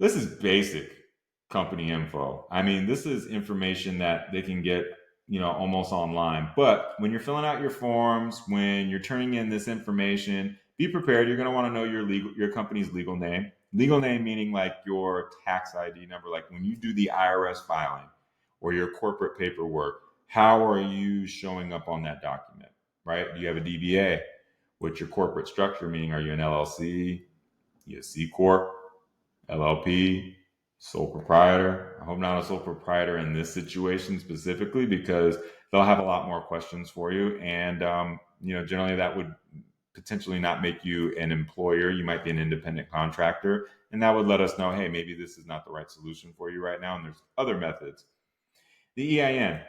This is basic company info. I mean, this is information that they can get, almost online. But when you're filling out your forms, when you're turning in this information, be prepared. You're going to want to know your company's legal name. Legal name meaning like your tax ID number, like when you do the IRS filing or your corporate paperwork, how are you showing up on that document, right? Do you have a DBA? What's your corporate structure? Meaning, are you an LLC, you a C corp, LLP, sole proprietor? I hope not a sole proprietor in this situation specifically, because they'll have a lot more questions for you. And, generally that would potentially not make you an employer. You might be an independent contractor. And that would let us know, hey, maybe this is not the right solution for you right now. And there's other methods. The EIN.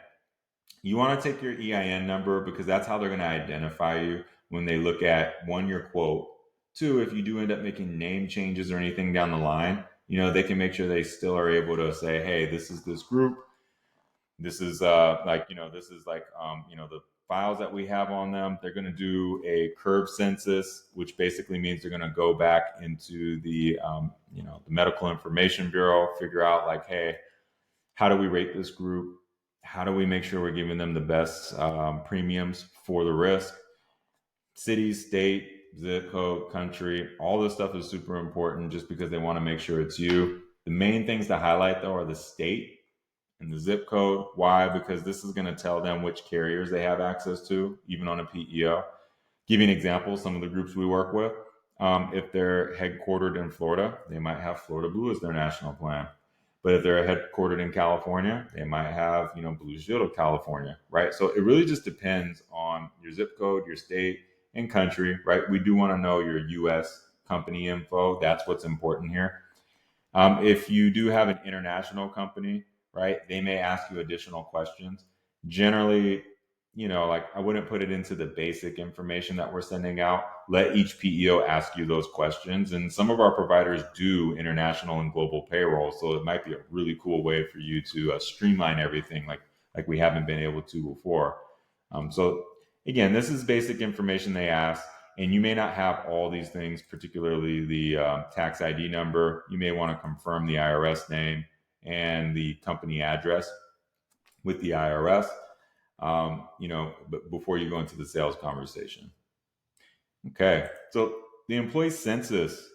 You want to take your EIN number because that's how they're going to identify you when they look at one, your quote. Two, if you do end up making name changes or anything down the line, they can make sure they still are able to say, hey, this is this group. This is the files that we have on them. They're going to do a curve census, which basically means they're going to go back into the medical information bureau, figure out like, hey, how do we rate this group? How do we make sure we're giving them the best premiums for the risk? City, state, zip code, country, all this stuff is super important just because they want to make sure it's you. The main things to highlight though are the state and the zip code. Why? Because this is going to tell them which carriers they have access to, even on a PEO. Give you an example, some of the groups we work with, if they're headquartered in Florida, they might have Florida Blue as their national plan. But if they're headquartered in California, they might have, Blue Shield of California, right? So it really just depends on your zip code, your state, and country, right? We do want to know your U.S. company info. That's what's important here. If you do have an international company, right, they may ask you additional questions. Generally, like I wouldn't put it into the basic information that we're sending out. Let each PEO ask you those questions. And some of our providers do international and global payroll. So it might be a really cool way for you to streamline everything like we haven't been able to before. So again, this is basic information they ask. And you may not have all these things, particularly the tax ID number. You may want to confirm the IRS name and the company address with the IRS, but before you go into the sales conversation. Okay, so the employee census